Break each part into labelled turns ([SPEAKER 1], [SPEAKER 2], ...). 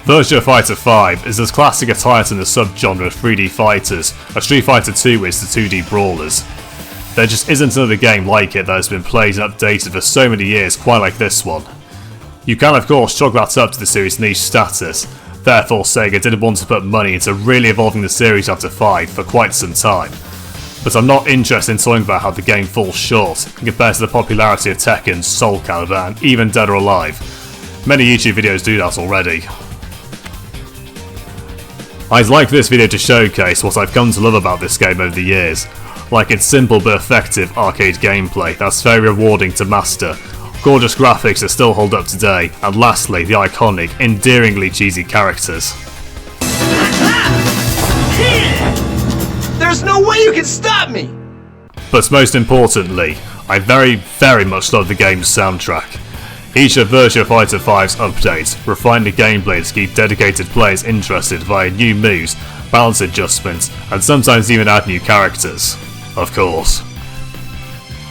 [SPEAKER 1] Virtua Fighter 5 is as classic a title in the subgenre of 3D fighters as Street Fighter 2 is to 2D brawlers. There just isn't another game like it that has been played and updated for so many years quite like this one. You can of course chalk that up to the series' niche status, therefore Sega didn't want to put money into really evolving the series after 5 for quite some time. But I'm not interested in talking about how the game falls short compared to the popularity of Tekken, Soul Calibur and even Dead or Alive. Many YouTube videos do that already. I'd like this video to showcase what I've come to love about this game over the years, like its simple but effective arcade gameplay that's very rewarding to master, gorgeous graphics that still hold up today, and lastly the iconic, endearingly cheesy characters.
[SPEAKER 2] There's no way you can stop me!
[SPEAKER 1] But most importantly, I very much love the game's soundtrack. Each of Virtua Fighter 5's updates refine the gameplay to keep dedicated players interested via new moves, balance adjustments, and sometimes even add new characters. Of course.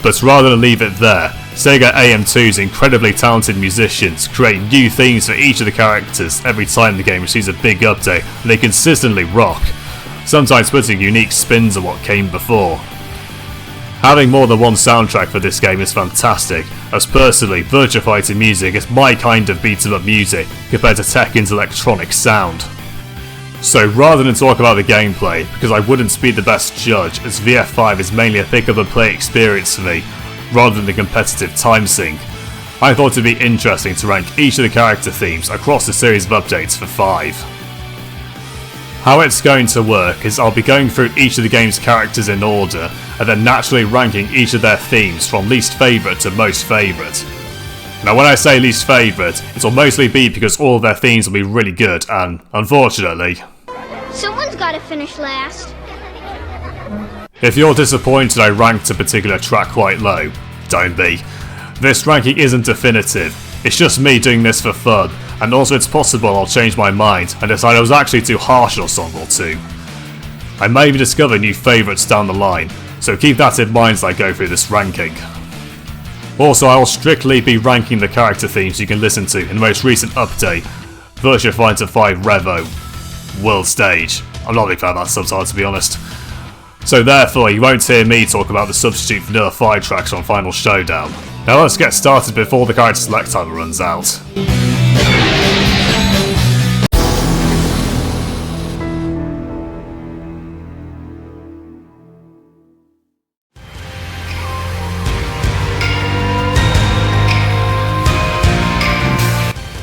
[SPEAKER 1] But rather than leave it there, Sega AM2's incredibly talented musicians create new themes for each of the characters every time the game receives a big update, and they consistently rock, sometimes putting unique spins on what came before. Having more than one soundtrack for this game is fantastic, as personally, Virtua Fighter music is my kind of beat-em-up music compared to Tekken's electronic sound. So rather than talk about the gameplay, because I wouldn't be the best judge as VF5 is mainly a pick up and play experience for me, rather than the competitive time sink, I thought it'd be interesting to rank each of the character themes across the series of updates for 5. How it's going to work is I'll be going through each of the game's characters in order, and then naturally ranking each of their themes from least favourite to most favourite. Now when I say least favourite, it'll mostly be because all of their themes will be really good and, unfortunately,
[SPEAKER 3] someone's gotta finish last.
[SPEAKER 1] If you're disappointed I ranked a particular track quite low, don't be. This ranking isn't definitive, it's just me doing this for fun, and also it's possible I'll change my mind and decide I was actually too harsh on a song or two. I may even discover new favourites down the line, so keep that in mind as I go through this ranking. Also, I will strictly be ranking the character themes you can listen to in the most recent update, Virtua Fighter 5 Revo, World Stage. I'm not a big fan of that subtitle to be honest. So therefore, you won't hear me talk about the substitute Vanilla 5 tracks on Final Showdown. Now let's get started before the character select timer runs out.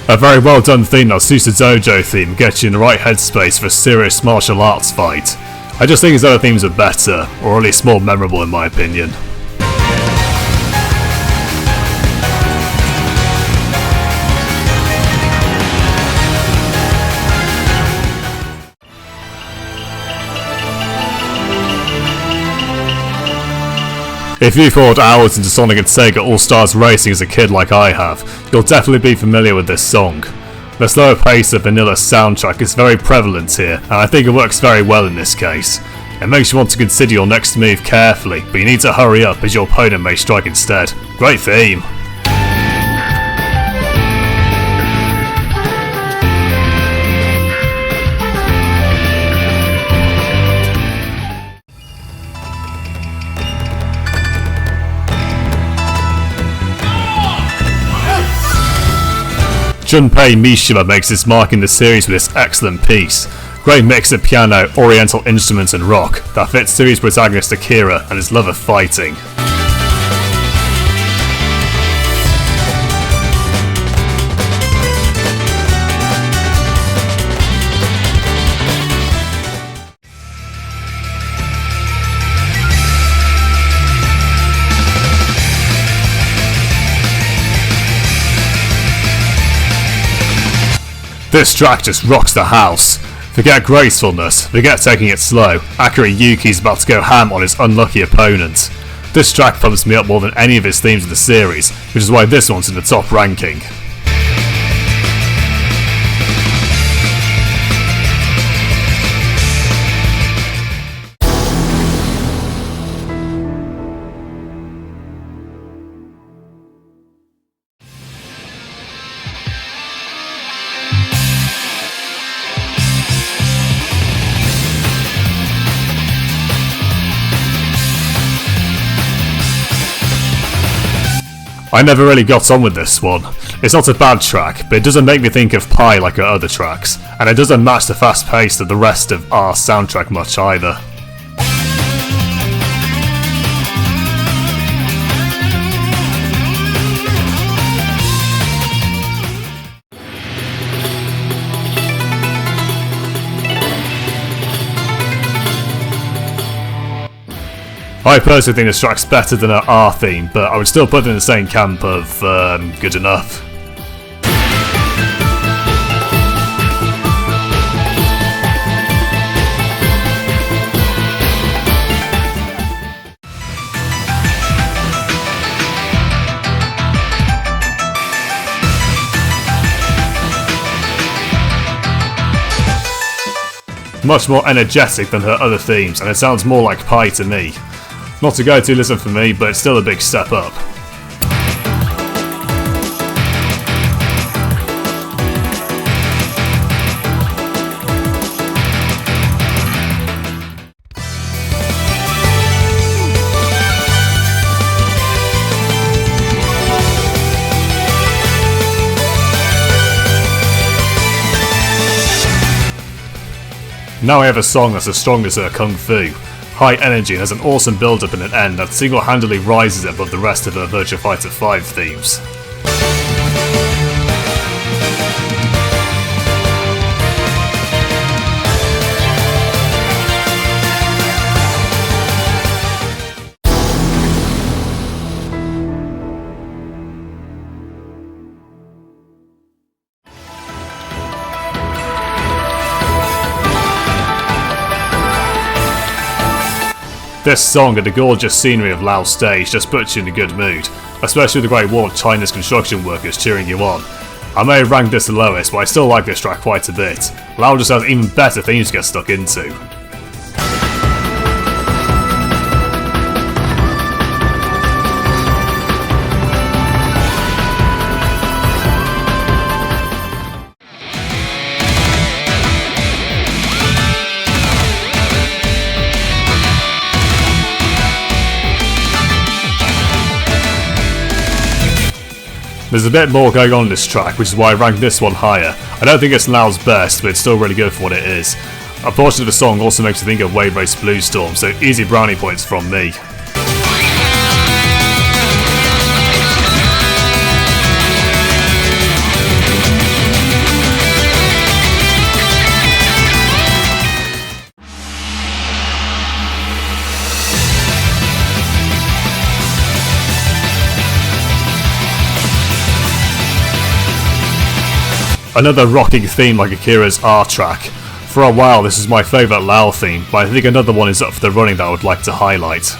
[SPEAKER 1] A very well done theme, that Susa Dojo theme, gets you in the right headspace for a serious martial arts fight. I just think his other themes are better, or at least more memorable in my opinion. If you poured hours into Sonic and Sega All-Stars Racing as a kid like I have, you'll definitely be familiar with this song. The slower pace of Vanilla's soundtrack is very prevalent here, and I think it works very well in this case. It makes you want to consider your next move carefully, but you need to hurry up as your opponent may strike instead. Great theme! Junpei Mishima makes his mark in the series with this excellent piece. Great mix of piano, oriental instruments and rock that fits series protagonist Akira and his love of fighting. This track just rocks the house. Forget gracefulness, forget taking it slow, Akira Yuki's about to go ham on his unlucky opponent. This track pumps me up more than any of his themes in the series, which is why this one's in the top ranking. I never really got on with this one. It's not a bad track, but it doesn't make me think of Pi like her other tracks, and it doesn't match the fast pace of the rest of our soundtrack much either. I personally think this track's better than her R theme, but I would still put it in the same camp of good enough. Much more energetic than her other themes, and it sounds more like Pi to me. Not a go-to listen for me, but it's still a big step up. Now we have a song that's as strong as her Kung Fu. High energy and has an awesome build-up and an end that single-handedly rises it above the rest of her Virtua Fighter 5 themes. This song and the gorgeous scenery of Lao's stage just puts you in a good mood, especially with the great wall of China's construction workers cheering you on. I may have ranked this the lowest, but I still like this track quite a bit. Lao just has even better themes to get stuck into. There's a bit more going on in this track, which is why I ranked this one higher. I don't think it's Lao's best, but it's still really good for what it is. A portion of the song also makes me think of Wave Race Blue Storm, so easy brownie points from me. Another rocking theme like Akira's R track. For a while this is my favourite Lao theme, but I think another one is up for the running that I would like to highlight.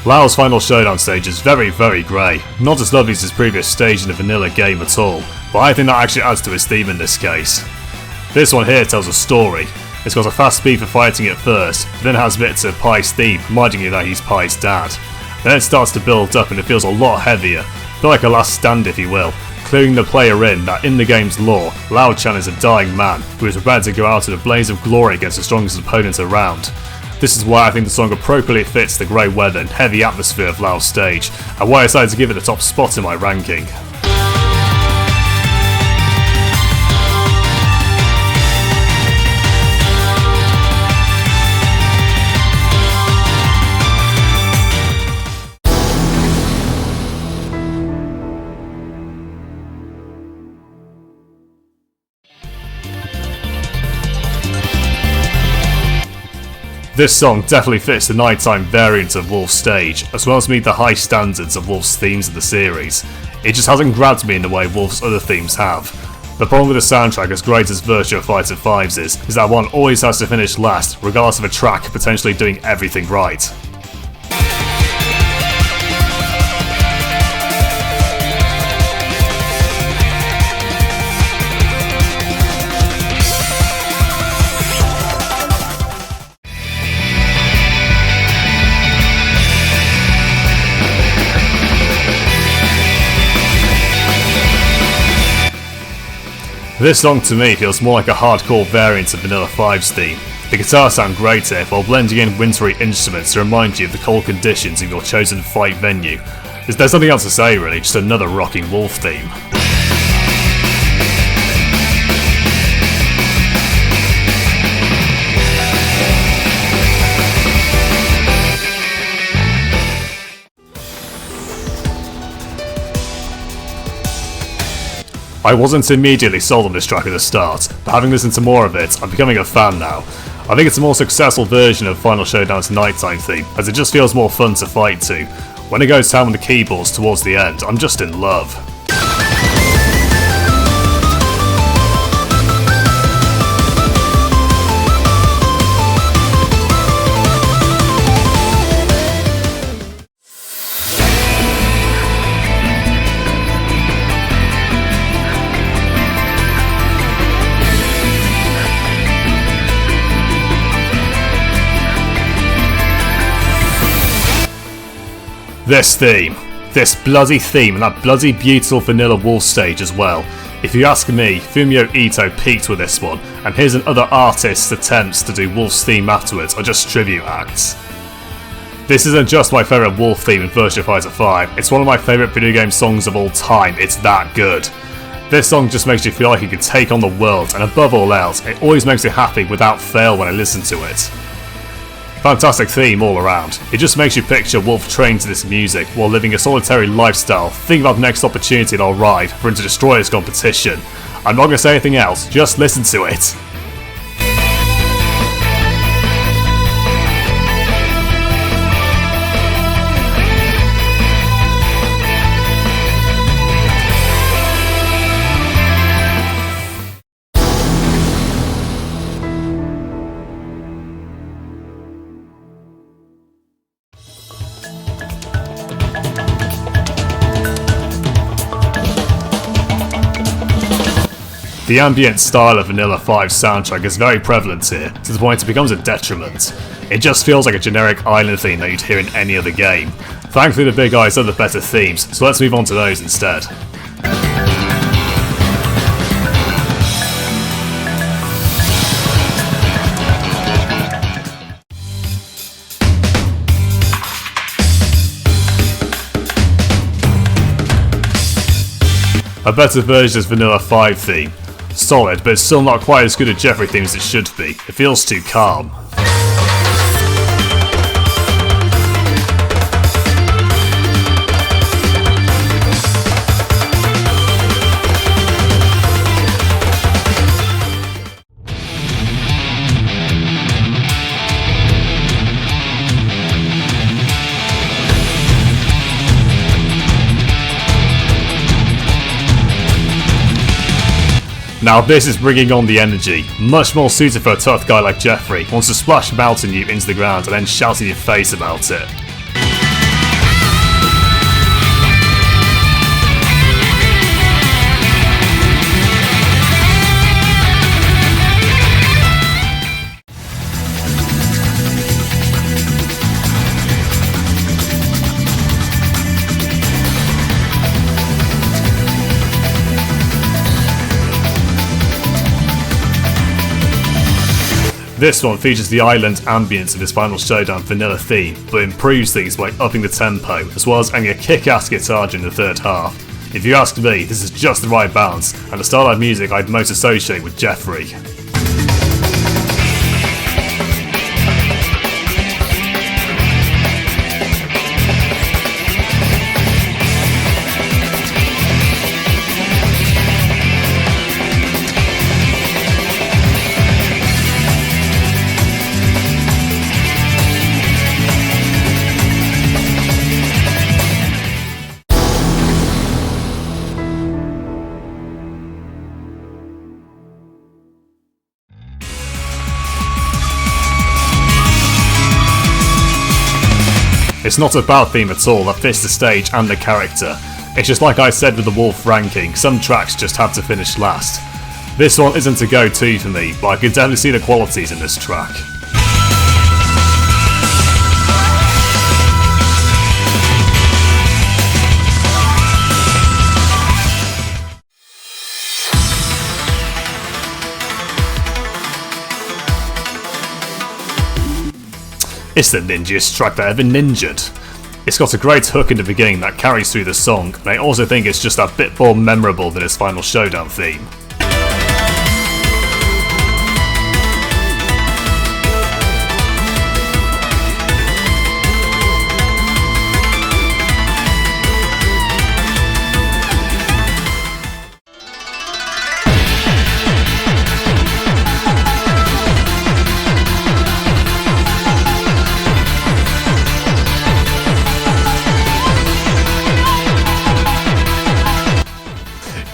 [SPEAKER 1] Lao's final showdown stage is very grey, not as lovely as his previous stage in the vanilla game at all, but I think that actually adds to his theme in this case. This one here tells a story. It's got a fast speed for fighting at first, but then has bits of Pi's theme, reminding you that he's Pi's dad. Then it starts to build up and it feels a lot heavier, a bit like a last stand if you will, cluing the player in that in the game's lore, Lao Chan is a dying man who is prepared to go out in a blaze of glory against the strongest opponent around. This is why I think the song appropriately fits the grey weather and heavy atmosphere of Lao's stage, and why I decided to give it the top spot in my ranking. This song definitely fits the nighttime variant of Wolf's stage, as well as meet the high standards of Wolf's themes of the series. It just hasn't grabbed me in the way Wolf's other themes have. The problem with the soundtrack, as great as Virtua Fighter 5's is that one always has to finish last, regardless of a track potentially doing everything right. This song to me feels more like a hardcore variant of Vanilla 5's theme. The guitars sound great here while blending in wintry instruments to remind you of the cold conditions of your chosen fight venue. There's nothing else to say really, just another rocking wolf theme. I wasn't immediately sold on this track at the start, but having listened to more of it, I'm becoming a fan now. I think it's a more successful version of Final Showdown's nighttime theme, as it just feels more fun to fight to. When it goes down on the keyboards towards the end, I'm just in love. This bloody theme, and that bloody beautiful vanilla wolf stage as well. If you ask me, Fumio Ito peaked with this one, and his and other artists' attempts to do Wolf's theme afterwards are just tribute acts. This isn't just my favourite Wolf theme in Virtua Fighter 5, it's one of my favourite video game songs of all time, it's that good. This song just makes you feel like you could take on the world, and above all else, it always makes me happy without fail when I listen to it. Fantastic theme all around. It just makes you picture Wolf trained to this music while living a solitary lifestyle, thinking about the next opportunity they'll ride for him to destroy his competition. I'm not going to say anything else, just listen to it. The ambient style of Vanilla 5's soundtrack is very prevalent here, to the point it becomes a detriment. It just feels like a generic island theme that you'd hear in any other game. Thankfully the Big Eyes are the better themes, so let's move on to those instead. A better version is Vanilla 5 theme. Solid, but it's still not quite as good a Jeffrey theme as it should be. It feels too calm. Now this is bringing on the energy, much more suited for a tough guy like Jeffrey, who wants to splash Mountain you into the ground and then shout in your face about it. This one features the island ambience of his Final Showdown vanilla theme, but improves things by upping the tempo, as well as adding a kick-ass guitar during the third half. If you ask me, this is just the right balance, and the style of music I'd most associate with Jeffrey. It's not a bad theme at all that fits the stage and the character. It's just like I said with the Wolf ranking, some tracks just have to finish last. This one isn't a go-to for me, but I can definitely see the qualities in this track. It's the ninjiest track that ever ninjaed. It's got a great hook in the beginning that carries through the song, and I also think it's just a bit more memorable than its final showdown theme.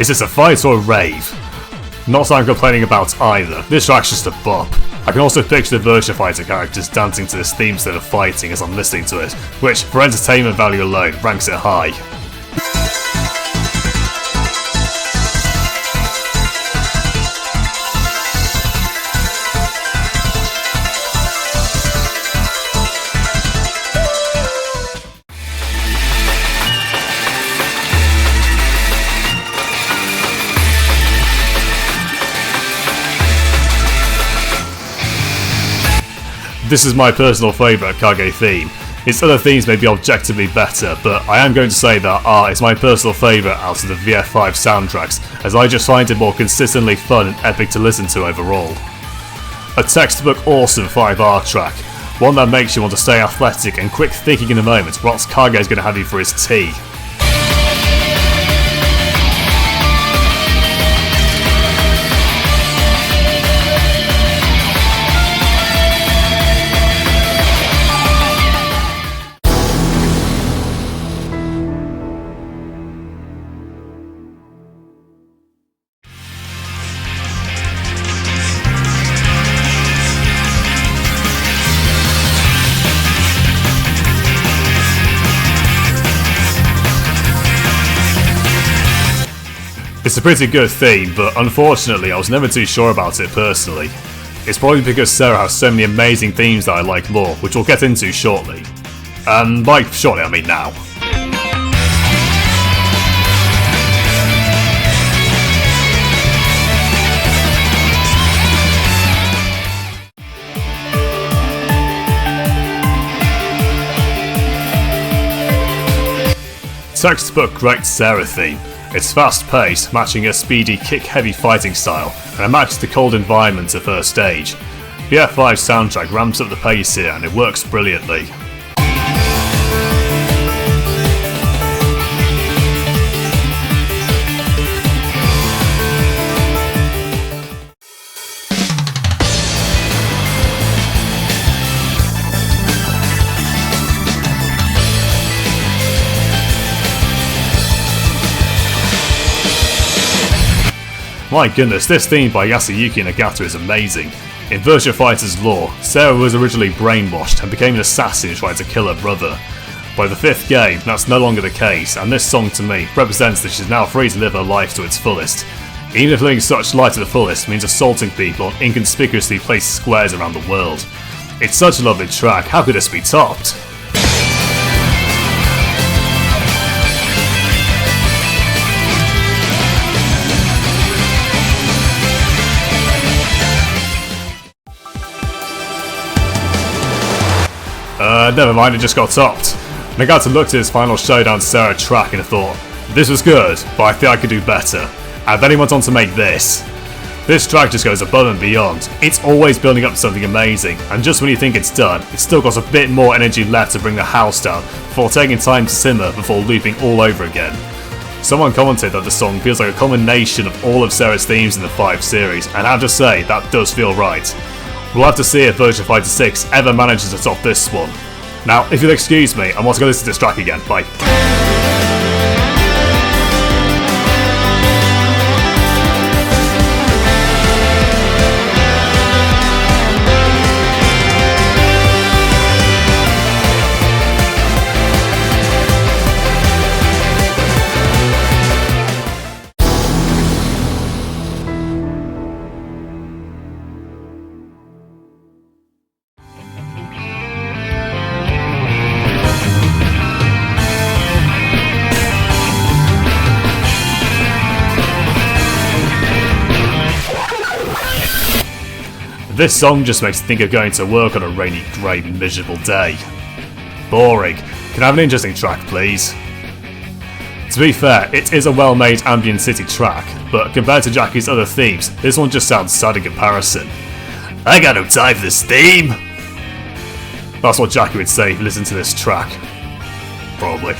[SPEAKER 1] Is this a fight or a rave? Not something I'm complaining about either. This track's just a bop. I can also picture the Virtua Fighter characters dancing to this theme instead of fighting as I'm listening to it, which, for entertainment value alone, ranks it high. This is my personal favourite Kage theme. Its other themes may be objectively better, but I am going to say that R is my personal favourite out of the VF5 soundtracks, as I just find it more consistently fun and epic to listen to overall. A textbook awesome 5R track, one that makes you want to stay athletic and quick thinking in the moment whilst Kage is going to have you for his tea. It's a pretty good theme, but unfortunately I was never too sure about it personally. It's probably because Sarah has so many amazing themes that I like more, which we'll get into shortly. And by shortly I mean now. Textbook great Sarah theme. It's fast paced, matching her speedy, kick heavy fighting style, and it matches the cold environment of her stage. The F5 soundtrack ramps up the pace here and it works brilliantly. My goodness, this theme by Yasuyuki Nagata is amazing. In Virtua Fighter's lore, Sarah was originally brainwashed and became an assassin who tried to kill her brother. By the 5th game, that's no longer the case, and this song to me represents that she's now free to live her life to its fullest. Even if living such life to the fullest means assaulting people on inconspicuously placed squares around the world. It's such a lovely track, how could this be topped? Never mind, it just got topped. Nagata looked at his final showdown Sarah track and thought, this was good, but I think I could do better. And then he went on to make this. This track just goes above and beyond. It's always building up to something amazing, and just when you think it's done, it's still got a bit more energy left to bring the house down, before taking time to simmer before looping all over again. Someone commented that the song feels like a combination of all of Sarah's themes in the 5 series, and I have to say, that does feel right. We'll have to see if Virtua Fighter 6 ever manages to top this one. Now, if you'll excuse me, I want to go listen to this track again. Bye. This song just makes me think of going to work on a rainy, grey, miserable day. Boring. Can I have an interesting track, please? To be fair, it is a well-made ambient city track, but compared to Jackie's other themes, this one just sounds sad in comparison. I got no time for this theme! That's what Jackie would say if you listen to this track. Probably.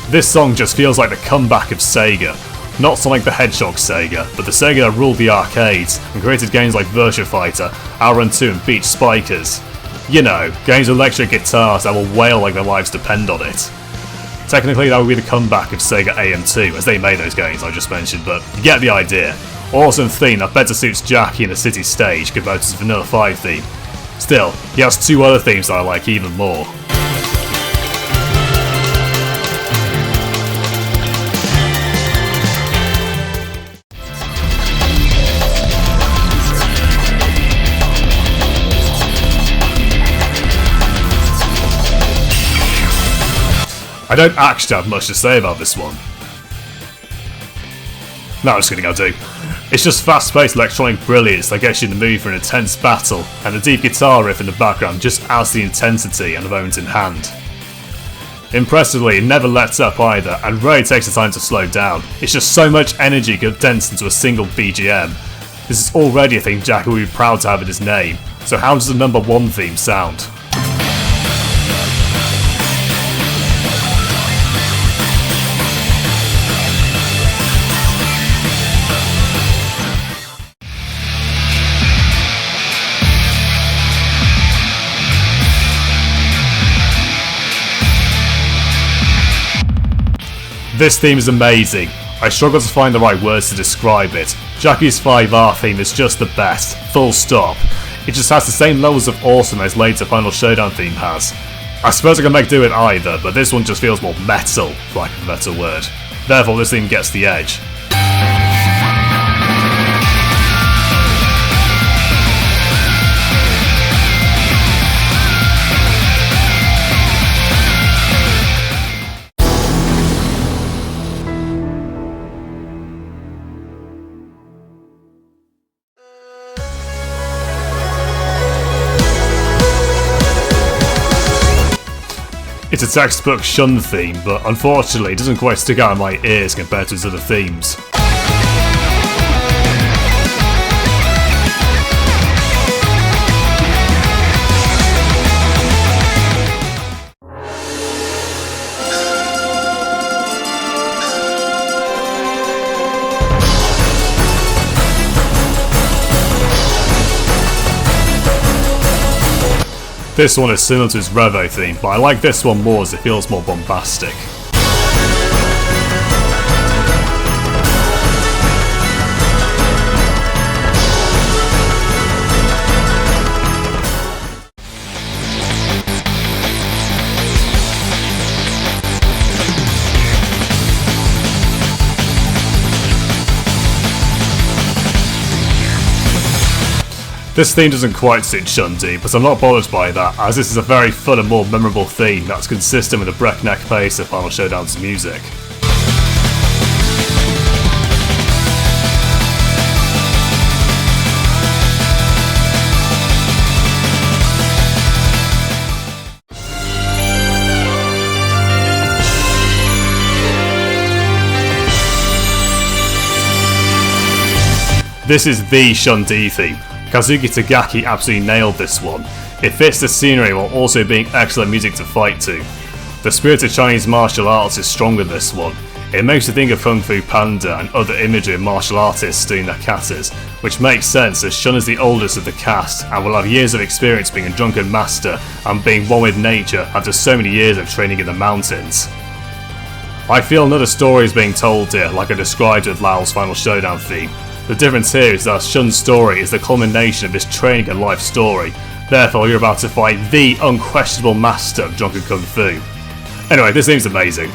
[SPEAKER 1] This song just feels like the comeback of Sega. Not Sonic the Hedgehog Sega, but the Sega that ruled the arcades and created games like Virtua Fighter, Outrun 2 and Beach Spikers. You know, games with electric guitars that will wail like their lives depend on it. Technically that would be the comeback of Sega AM2, as they made those games I just mentioned, but you get the idea. Awesome theme that better suits Jackie in the city stage compared to his Vanilla 5 theme. Still, he has two other themes that I like even more. I don't actually have much to say about this one. No, I'm just kidding, I do. It's just fast-paced electronic brilliance that gets you in the mood for an intense battle, and the deep guitar riff in the background just adds the intensity and the moment in hand. Impressively, it never lets up either, and rarely takes the time to slow down. It's just so much energy condensed into a single BGM. This is already a thing Jackie would be proud to have in his name, so how does the number one theme sound? This theme is amazing. I struggle to find the right words to describe it. Jackie's 5R theme is just the best, full stop. It just has the same levels of awesome as later Final Showdown theme has. I suppose I can make do with either, but this one just feels more metal, for lack of a better word. Therefore this theme gets the edge. It's a textbook Shun theme, but unfortunately it doesn't quite stick out in my ears compared to his other themes. This one is similar to his Revo theme, but I like this one more as it feels more bombastic. This theme doesn't quite suit Shundi, but I'm not bothered by that, as this is a very fun and more memorable theme that's consistent with the breakneck pace of Final Showdown's music. This is the Shundi theme. Kazuki Tagaki absolutely nailed this one. It fits the scenery while also being excellent music to fight to. The spirit of Chinese martial arts is strong in this one. It makes you think of Kung Fu Panda and other imagery of martial artists doing their katas, which makes sense as Shun is the oldest of the cast and will have years of experience being a drunken master and being one with nature after so many years of training in the mountains. I feel another story is being told here, like I described with Lao's Final Showdown theme. The difference here is that Shun's story is the culmination of his training and life story. Therefore, you're about to fight the unquestionable master of drunken kung fu. Anyway, this theme's amazing.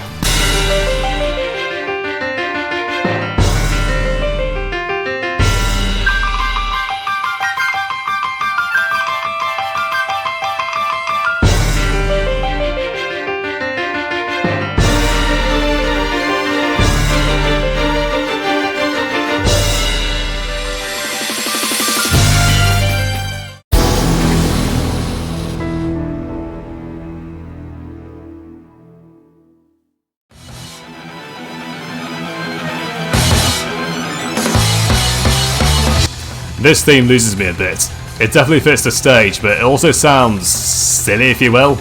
[SPEAKER 1] This theme loses me a bit. It definitely fits the stage, but it also sounds silly, if you will.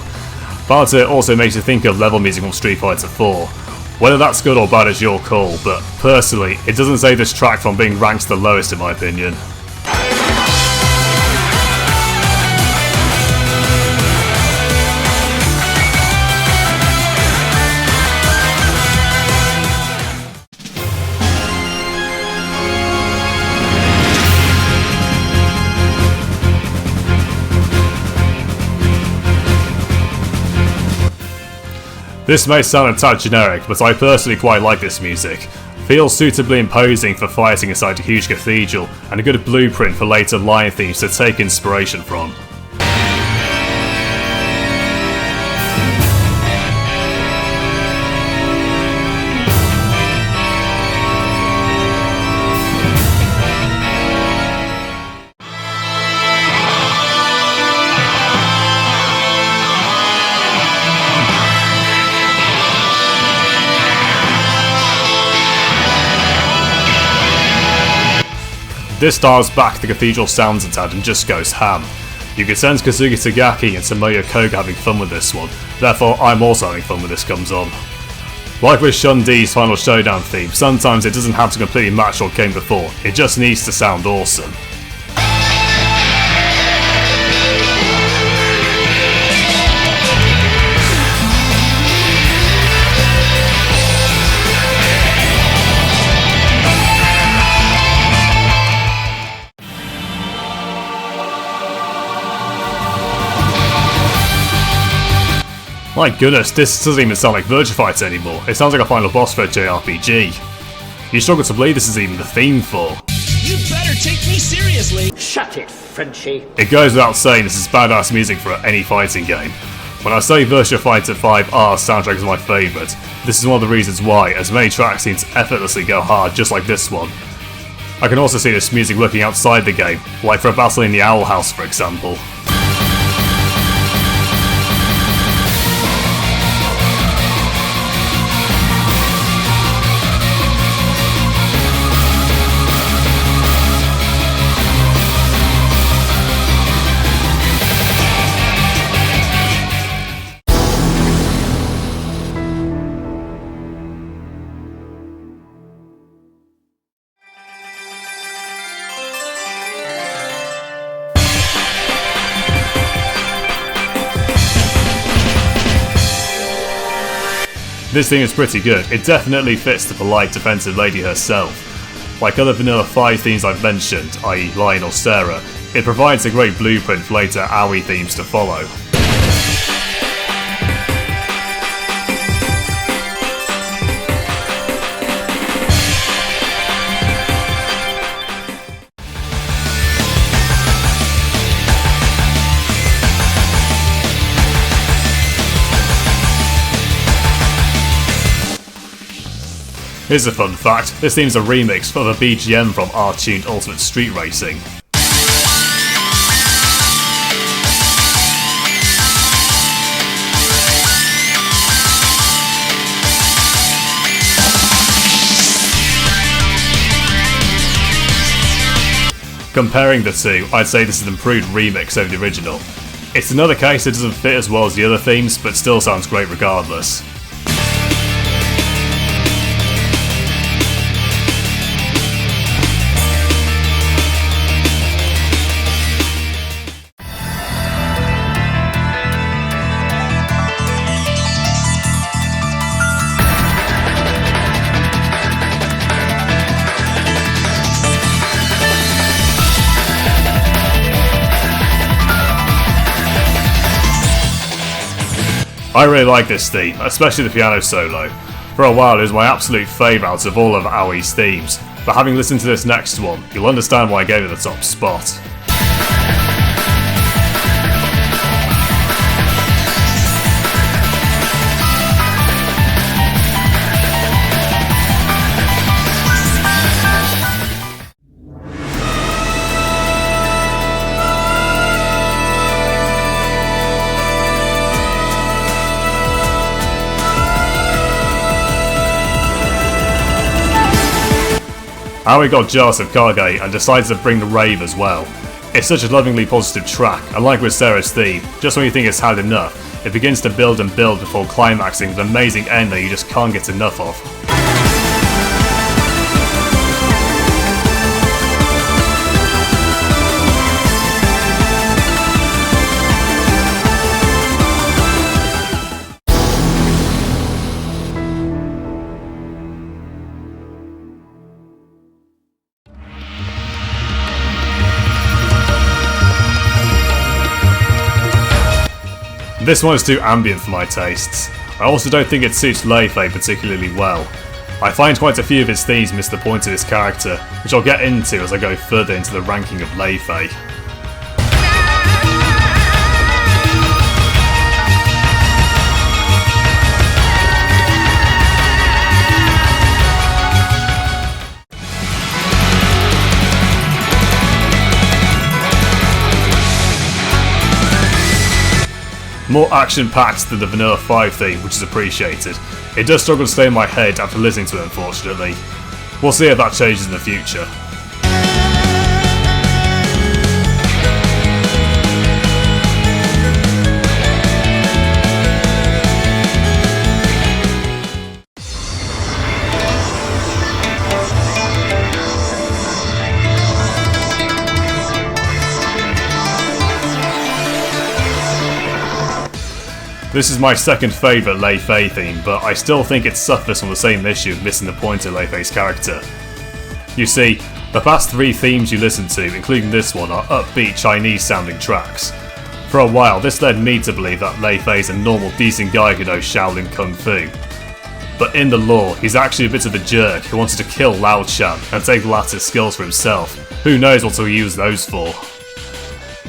[SPEAKER 1] Part of it also makes you think of level music from Street Fighter 4. Whether that's good or bad is your call, but personally, it doesn't save this track from being ranked the lowest in my opinion. This may sound a tad generic, but I personally quite like this music. Feels suitably imposing for fighting inside a huge cathedral, and a good blueprint for later line themes to take inspiration from. This dials back the cathedral sounds a tad and just goes ham. You can sense Kazuki Tagaki and Tomoyo Koga having fun with this one, therefore I'm also having fun when this comes on. Like with Shun D's Final Showdown theme, sometimes it doesn't have to completely match what came before, it just needs to sound awesome. My goodness, this doesn't even sound like Virtua Fighter anymore, it sounds like a final boss for a JRPG. You struggle to believe this is even the theme for.
[SPEAKER 2] You better take me seriously!
[SPEAKER 4] Shut it, Frenchie.
[SPEAKER 1] It goes without saying this is badass music for any fighting game. When I say Virtua Fighter 5R's soundtrack is my favourite, this is one of the reasons why, as many tracks seem to effortlessly go hard just like this one. I can also see this music looking outside the game, like for a battle in the Owl House for example. This theme is pretty good, it definitely fits the polite defensive lady herself. Like other vanilla 5 themes I've mentioned, i.e. Lion or Sarah, it provides a great blueprint for later Aoi themes to follow. Here's a fun fact, this theme's a remix of a BGM from R-tuned Ultimate Street Racing. Comparing the two, I'd say this is an improved remix over the original. It's another case that doesn't fit as well as the other themes, but still sounds great regardless. I really like this theme, especially the piano solo. For a while it was my absolute favourite out of all of Aoi's themes, but having listened to this next one, you'll understand why I gave it the top spot. Aoi got jealous of Kage and decided to bring the rave as well. It's such a lovingly positive track, and like with Sarah's theme, just when you think it's had enough, it begins to build and build before climaxing with an amazing end that you just can't get enough of. This one is too ambient for my tastes. I also don't think it suits Laville particularly well. I find quite a few of his themes miss the point of his character, which I'll get into as I go further into the ranking of Laville. More action-packed than the Vanilla 5 theme, which is appreciated. It does struggle to stay in my head after listening to it, unfortunately. We'll see if that changes in the future. This is my second favourite Laville theme, but I still think it suffers from the same issue of missing the point of Laville's character. You see, the past 3 themes you listen to, including this one, are upbeat Chinese sounding tracks. For a while, this led me to believe that Laville is a normal decent guy who knows Shaolin Kung Fu. But in the lore, he's actually a bit of a jerk who wanted to kill Lao Chan and take the latter's skills for himself. Who knows what he'll use those for.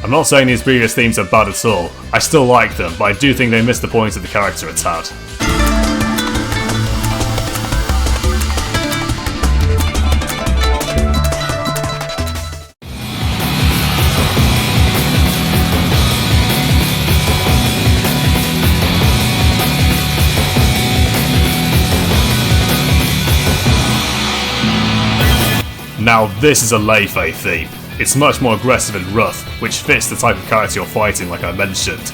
[SPEAKER 1] I'm not saying these previous themes are bad at all, I still like them, but I do think they miss the point of the character a tad. Now this is a Laville theme. It's much more aggressive and rough, which fits the type of character you're fighting like I mentioned.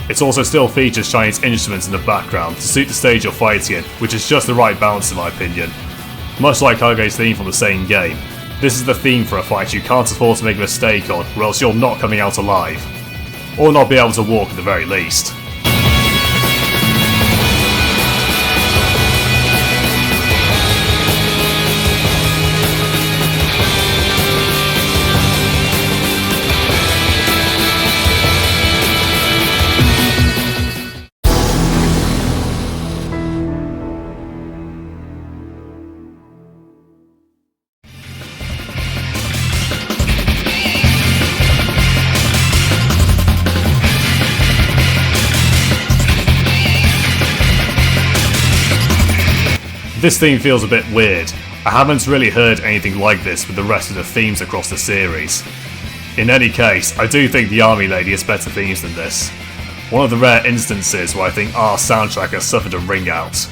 [SPEAKER 1] It also still features Chinese instruments in the background to suit the stage you're fighting in, which is just the right balance in my opinion. Much like Kage's theme from the same game, this is the theme for a fight you can't afford to make a mistake on, or else you're not coming out alive. Or not be able to walk at the very least. This theme feels a bit weird. I haven't really heard anything like this with the rest of the themes across the series. In any case, I do think the Army Lady has better themes than this. One of the rare instances where I think our soundtrack has suffered a ring out.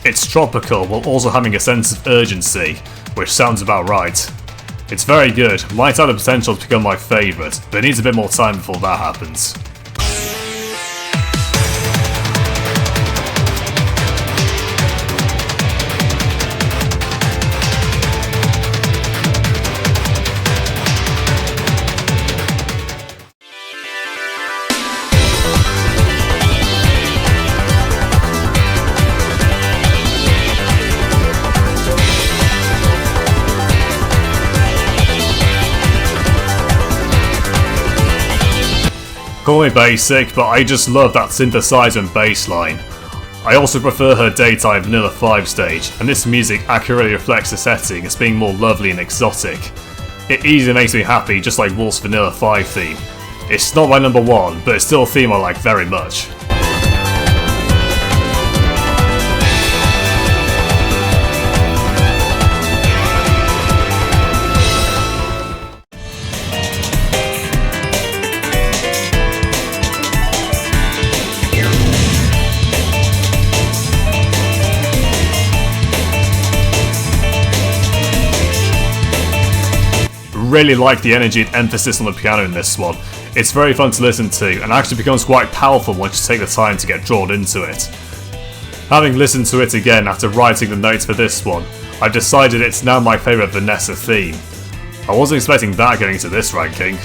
[SPEAKER 1] It's tropical while also having a sense of urgency, which sounds about right. It's very good, might have the potential to become my favourite, but it needs a bit more time before that happens. Call me basic, but I just love that synthesizer and bass line. I also prefer her daytime Vanilla 5 stage, and this music accurately reflects the setting as being more lovely and exotic. It easily makes me happy, just like Wolf's Vanilla 5 theme. It's not my number one, but it's still a theme I like very much. Really like the energy and emphasis on the piano in this one. It's very fun to listen to and actually becomes quite powerful once you take the time to get drawn into it. Having listened to it again after writing the notes for this one, I've decided it's now my favourite Vanessa theme. I wasn't expecting that getting to this ranking.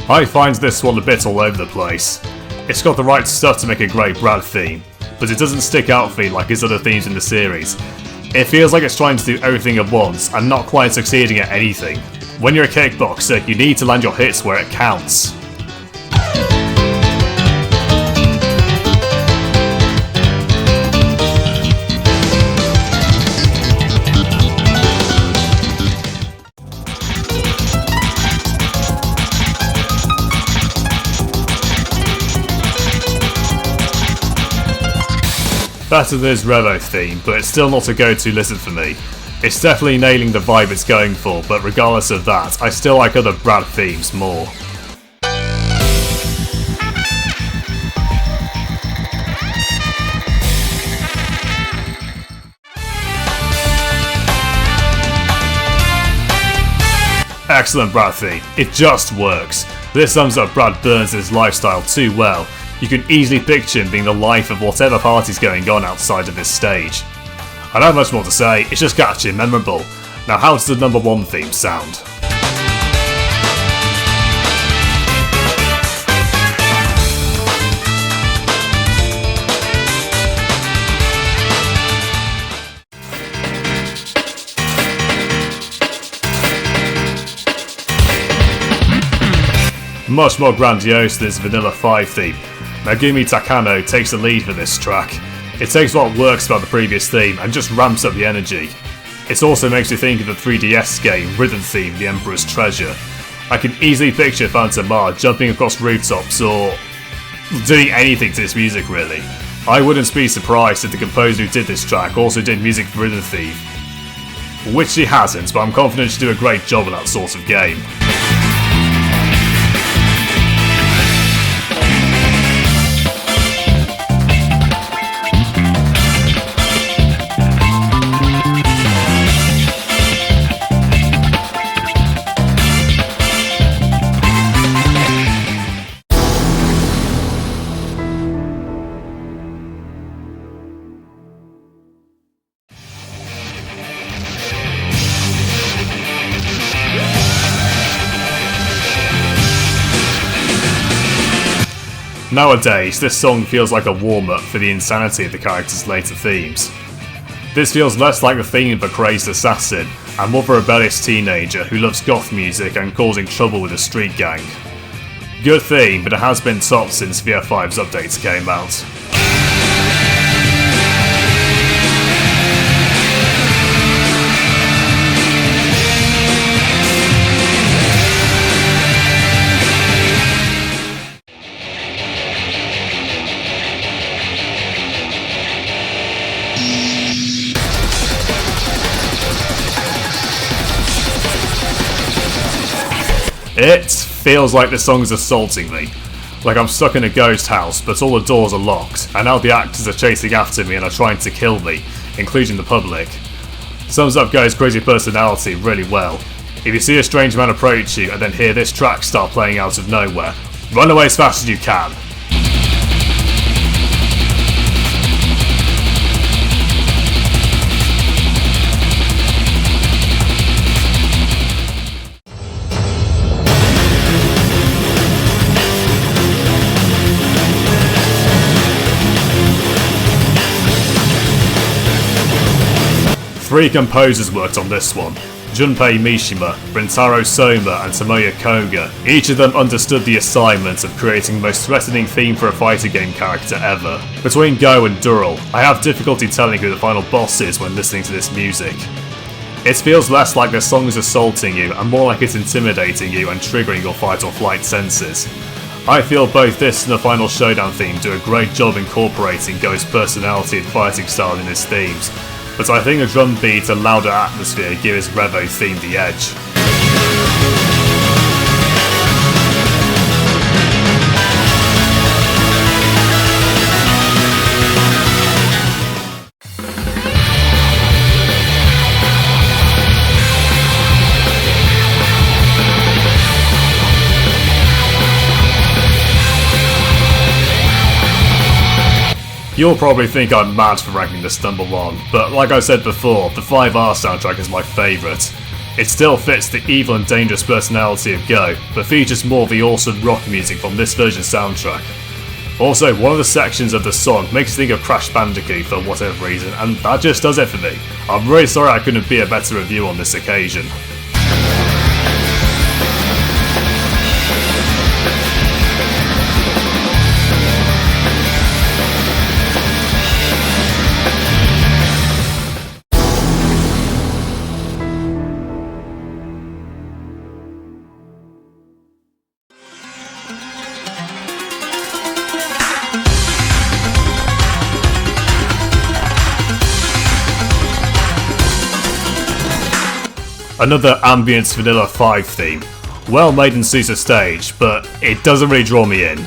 [SPEAKER 1] I find this one a bit all over the place. It's got the right stuff to make a great Brad theme, but it doesn't stick out for me like his other themes in the series. It feels like it's trying to do everything at once and not quite succeeding at anything. When you're a kickboxer, you need to land your hits where it counts. Better than his Revo theme, but it's still not a go-to listen for me. It's definitely nailing the vibe it's going for, but regardless of that, I still like other Brad themes more. Excellent Brad theme. It just works. This sums up Brad Burns' lifestyle too well. You can easily picture him being the life of whatever party's going on outside of this stage. I don't have much more to say, it's just catchy and memorable. Now how does the number one theme sound? Much more grandiose than his Vanilla 5 theme, Megumi Takano takes the lead for this track. It takes what works about the previous theme and just ramps up the energy. It also makes me think of the 3DS game rhythm theme, The Emperor's Treasure. I can easily picture Phantom Ma jumping across rooftops or doing anything to this music really. I wouldn't be surprised if the composer who did this track also did music for rhythm theme. Which she hasn't, but I'm confident she'll do a great job with that sort of game. Nowadays, this song feels like a warm-up for the insanity of the character's later themes. This feels less like the theme of a crazed assassin, and more of a rebellious teenager who loves goth music and causing trouble with a street gang. Good theme, but it has been topped since VF5's updates came out. It feels like the song's assaulting me. Like I'm stuck in a ghost house, but all the doors are locked, and now the actors are chasing after me and are trying to kill me, including the public. Sums up Guy's crazy personality really well. If you see a strange man approach you and then hear this track start playing out of nowhere, run away as fast as you can. 3 composers worked on this one: Junpei Mishima, Rintaro Soma and Tomoya Koga. Each of them understood the assignment of creating the most threatening theme for a fighting game character ever. Between Go and Dural, I have difficulty telling who the final boss is when listening to this music. It feels less like the song is assaulting you and more like it's intimidating you and triggering your fight or flight senses. I feel both this and the Final Showdown theme do a great job incorporating Go's personality and fighting style in his themes, but I think the drum beat and louder atmosphere give his Revo theme the edge. You'll probably think I'm mad for ranking this number 1, but like I said before, the 5R soundtrack is my favourite. It still fits the evil and dangerous personality of Go, but features more of the awesome rock music from this version's soundtrack. Also, one of the sections of the song makes you think of Crash Bandicoot for whatever reason, and that just does it for me. I'm really sorry I couldn't be a better review on this occasion. Another ambience Vanilla 5 theme. Well made and suits the stage, but it doesn't really draw me in.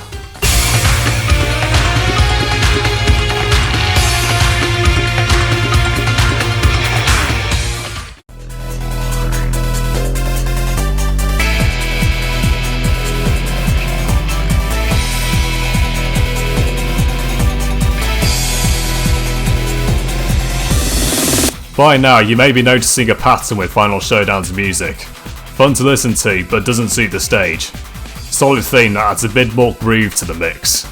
[SPEAKER 1] By now, you may be noticing a pattern with Final Showdown's music. Fun to listen to, but doesn't suit the stage. Solid theme that adds a bit more groove to the mix.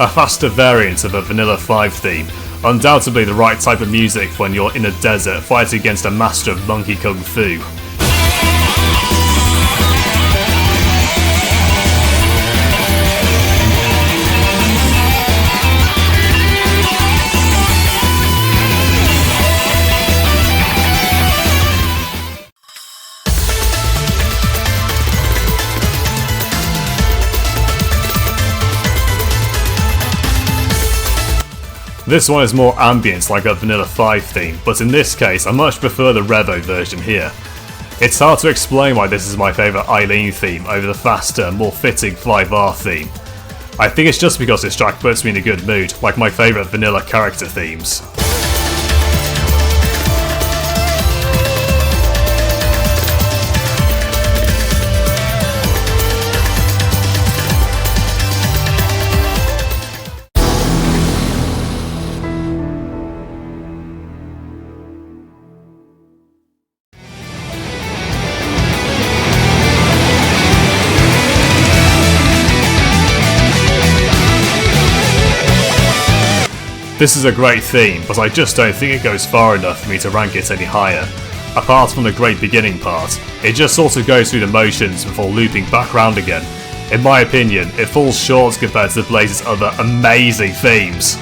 [SPEAKER 1] A faster variant of a Vanilla 5 theme, undoubtedly the right type of music when you're in a desert fighting against a master of monkey kung fu. This one is more ambient like a Vanilla 5 theme, but in this case I much prefer the Revo version here. It's hard to explain why this is my favourite Eileen theme over the faster, more fitting 5R theme. I think it's just because this track puts me in a good mood, like my favourite Vanilla character themes. This is a great theme, but I just don't think it goes far enough for me to rank it any higher. Apart from the great beginning part, it just sort of goes through the motions before looping back round again. In my opinion, it falls short compared to Blaze's other amazing themes.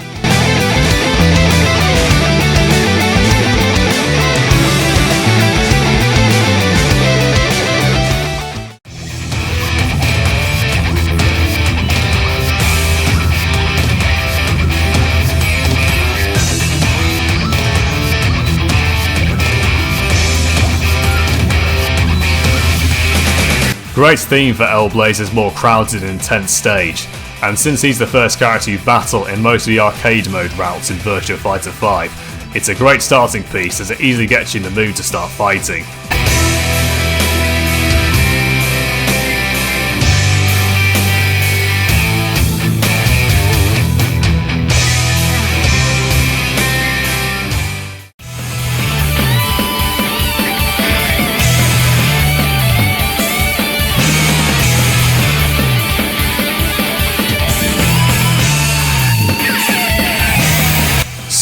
[SPEAKER 1] Great theme for L-Blaze's more crowded and intense stage, and since he's the first character you battle in most of the arcade mode routes in Virtua Fighter 5, it's a great starting piece as it easily gets you in the mood to start fighting.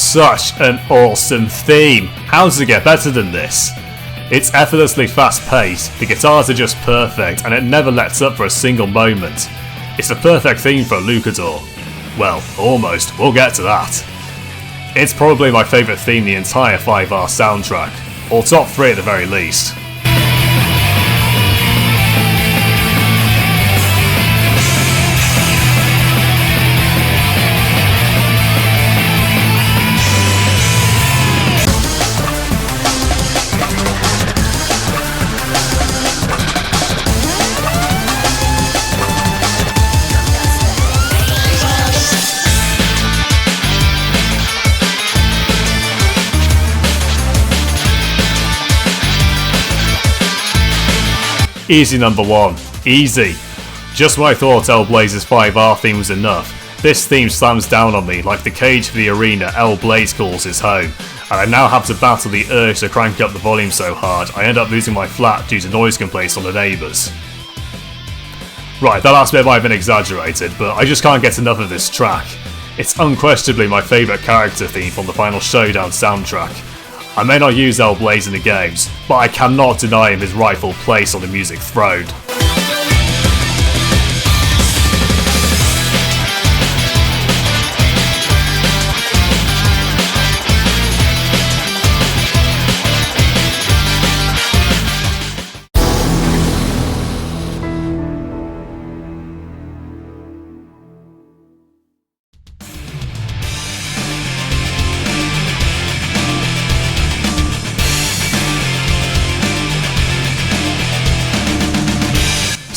[SPEAKER 1] such an awesome theme. How does it get better than this? It's effortlessly fast-paced, the guitars are just perfect, and it never lets up for a single moment. It's the perfect theme for a luchador. Well, almost, we'll get to that. It's probably my favourite theme in the entire 5R soundtrack, or top 3 at the very least. Easy number 1. Easy. Just when I thought Hellblaze's 5R theme was enough, this theme slams down on me like the cage for the arena Hellblaze calls his home, and I now have to battle the urge to crank up the volume so hard I end up losing my flat due to noise complaints from the neighbours. Right, that last bit might have been exaggerated, but I just can't get enough of this track. It's unquestionably my favourite character theme from the Final Showdown soundtrack. I may not use Hellblaze in the games, but I cannot deny him his rightful place on the music throne.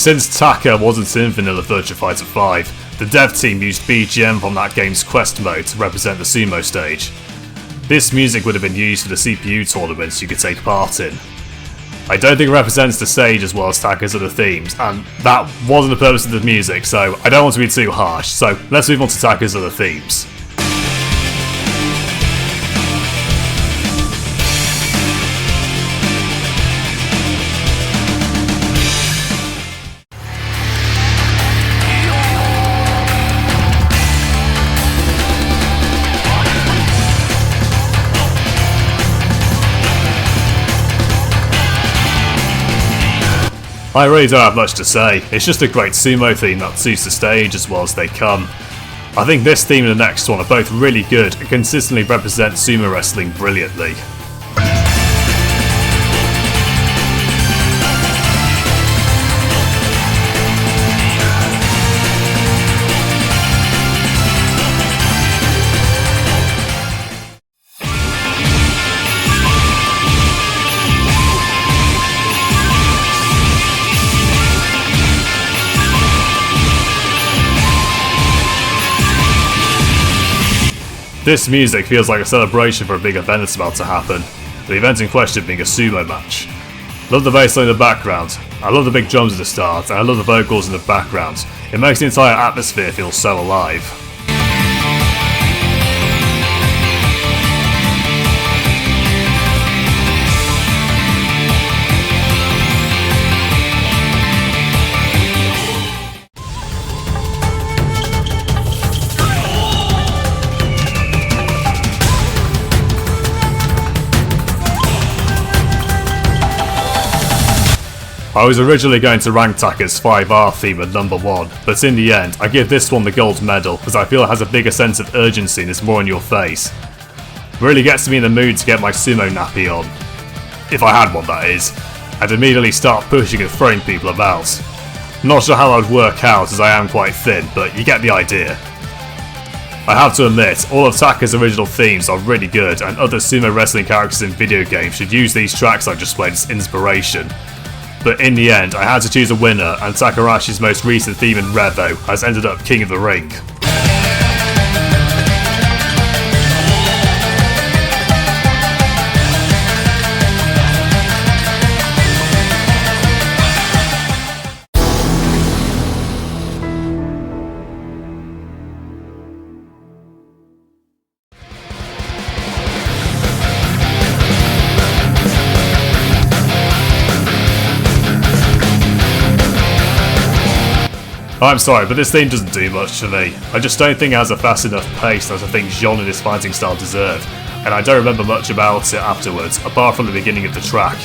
[SPEAKER 1] Since Taka wasn't in vanilla Virtua Fighter 5, the dev team used BGM from that game's quest mode to represent the sumo stage. This music would have been used for the CPU tournaments you could take part in. I don't think it represents the stage as well as Taka's other themes, and that wasn't the purpose of the music, so I don't want to be too harsh, so let's move on to Taka's other themes. I really don't have much to say, it's just a great sumo theme that suits the stage as well as they come. I think this theme and the next one are both really good and consistently represent sumo wrestling brilliantly. This music feels like a celebration for a big event that's about to happen, the event in question being a sumo match. Love the bassline in the background, I love the big drums at the start, and I love the vocals in the background. It makes the entire atmosphere feel so alive. I was originally going to rank Taka's 5R theme at number 1, but in the end, I give this one the gold medal because I feel it has a bigger sense of urgency and is more in your face. It really gets me in the mood to get my sumo nappy on. If I had one, that is. I'd immediately start pushing and throwing people about. Not sure how I'd work out as I am quite thin, but you get the idea. I have to admit, all of Taka's original themes are really good, and other sumo wrestling characters in video games should use these tracks I just played as inspiration. But in the end, I had to choose a winner, and Takarashi's most recent theme in Revo has ended up King of the Ring. I'm sorry, but this theme doesn't do much for me. I just don't think it has a fast enough pace as I think Jean and his fighting style deserve, and I don't remember much about it afterwards, apart from the beginning of the track.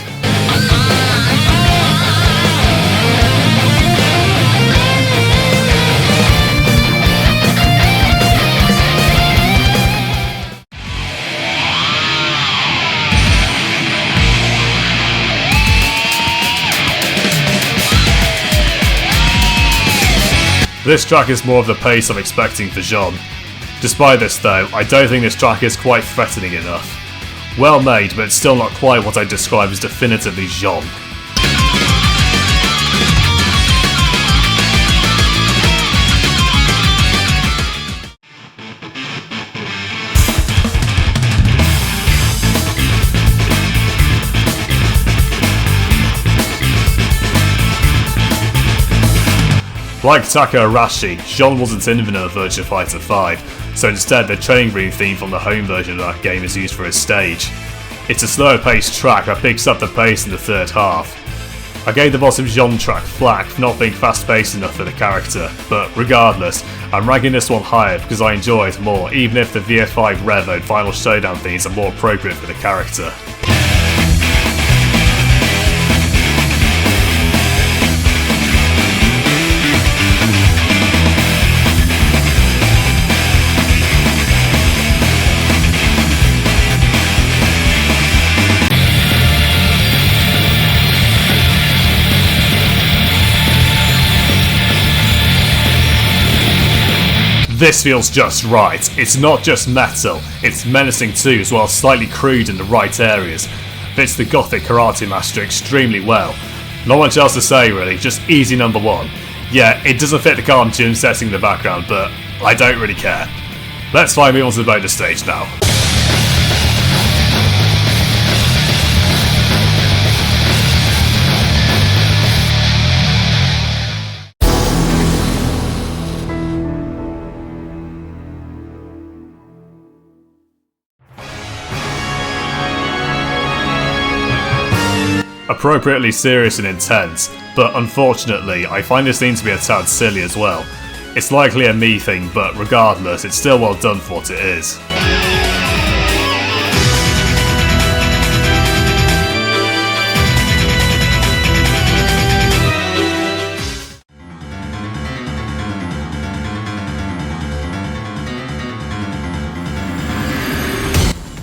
[SPEAKER 1] This track is more of the pace I'm expecting for Jean. Despite this though, I don't think this track is quite threatening enough. Well made, but it's still not quite what I'd describe as definitively Jean. Like Taka Arashi, Jean wasn't in vanilla Virtua Fighter 5, so instead the training room theme from the home version of that game is used for his stage. It's a slower paced track that picks up the pace in the third half. I gave the bottom Jean track flack for not being fast paced enough for the character, but regardless, I'm ranking this one higher because I enjoy it more, even if the VF5 Revo and Final Showdown themes are more appropriate for the character. This feels just right. It's not just metal, it's menacing too, as well as slightly crude in the right areas. Fits the gothic karate master extremely well. Not much else to say really, just easy number one. Yeah, it doesn't fit the calm tune setting in the background, but I don't really care. Let's finally move on to the bonus stage now. Appropriately serious and intense, but unfortunately I find this theme to be a tad silly as well. It's likely a me thing, but regardless, it's still well done for what it is.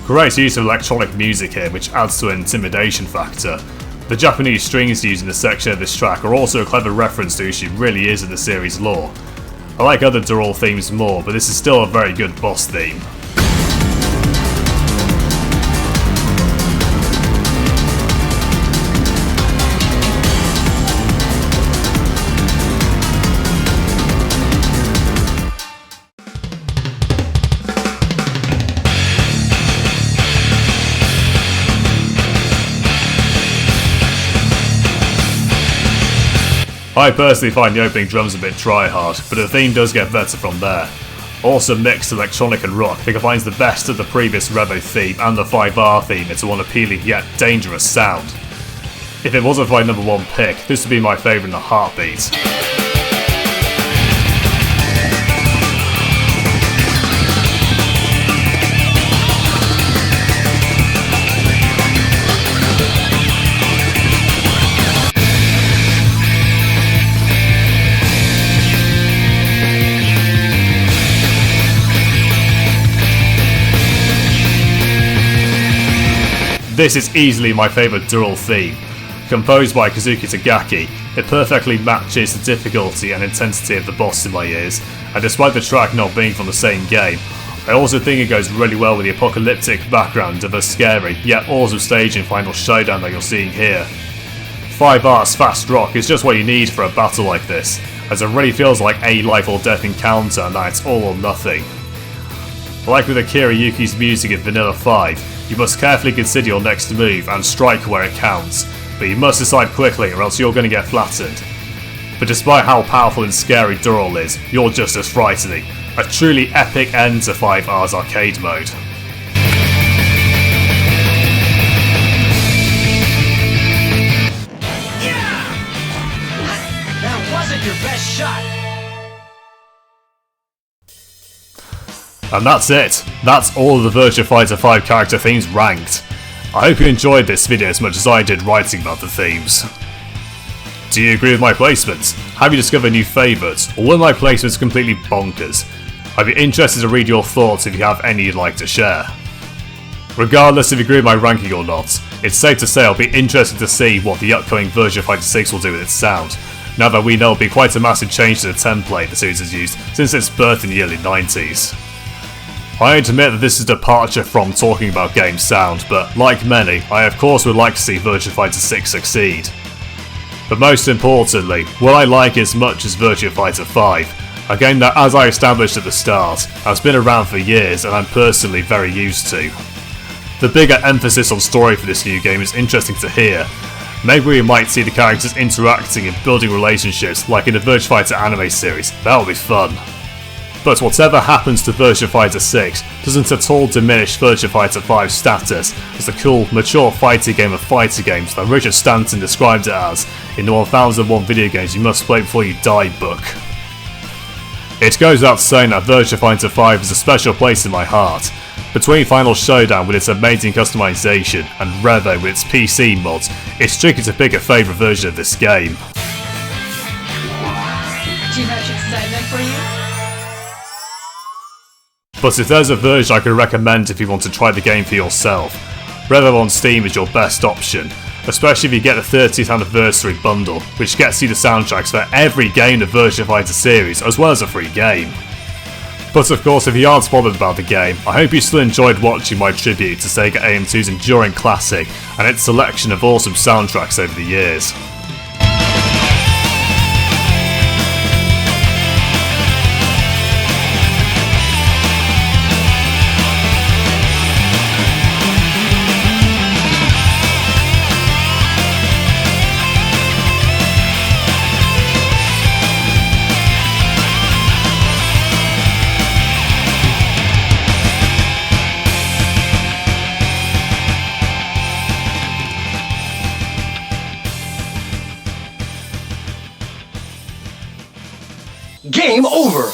[SPEAKER 1] Great use of electronic music here, which adds to an intimidation factor. The Japanese strings used in the section of this track are also a clever reference to who she really is in the series lore. I like other Dural themes more, but this is still a very good boss theme. I personally find the opening drums a bit try-hard, but the theme does get better from there. Also mixed electronic and rock, that combines the best of the previous Revo theme and the 5R theme into one appealing yet dangerous sound. If it wasn't my number one pick, this would be my favourite in a heartbeat. This is easily my favourite Dural theme. Composed by Kazuki Tagaki, it perfectly matches the difficulty and intensity of the boss in my ears, and despite the track not being from the same game, I also think it goes really well with the apocalyptic background of a scary yet awesome stage in Final Showdown that you're seeing here. 5R's fast rock is just what you need for a battle like this, as it really feels like a life or death encounter and that it's all or nothing. Like with Akira Yuki's music in Vanilla 5, you must carefully consider your next move and strike where it counts, but you must decide quickly or else you're going to get flattened. But despite how powerful and scary Dural is, you're just as frightening. A truly epic end to 5R's arcade mode.
[SPEAKER 2] That wasn't your best shot.
[SPEAKER 1] And that's it. That's all of the Virtua Fighter 5 character themes ranked. I hope you enjoyed this video as much as I did writing about the themes. Do you agree with my placements? Have you discovered new favourites? Or were my placements completely bonkers? I'd be interested to read your thoughts if you have any you'd like to share. Regardless if you agree with my ranking or not, it's safe to say I'll be interested to see what the upcoming Virtua Fighter 6 will do with its sound, now that we know it'll be quite a massive change to the template the series has used since its birth in the early 90s. I admit that this is a departure from talking about game sound, but like many, I of course would like to see Virtua Fighter 6 succeed. But most importantly, will I like as much as Virtua Fighter 5? A game that, as I established at the start, has been around for years and I'm personally very used to. The bigger emphasis on story for this new game is interesting to hear. Maybe we might see the characters interacting and building relationships like in the Virtua Fighter anime series. That would be fun. But whatever happens to Virtua Fighter 6 doesn't at all diminish Virtua Fighter 5's status as the cool, mature fighting game of fighter games that Richard Stanton described it as in the 1001 video games you must play before you die book. It goes without saying that Virtua Fighter 5 is a special place in my heart. Between Final Showdown with its amazing customization and Revo with its PC mods, it's tricky to pick a favourite version of this game.
[SPEAKER 4] Too much excitement for you?
[SPEAKER 1] But if there's a version I could recommend if you want to try the game for yourself, Revo on Steam is your best option, especially if you get the 30th anniversary bundle, which gets you the soundtracks for every game in the Virtua Fighter series, as well as a free game. But of course, if you aren't bothered about the game, I hope you still enjoyed watching my tribute to Sega AM2's enduring classic and its selection of awesome soundtracks over the years.
[SPEAKER 2] Game over!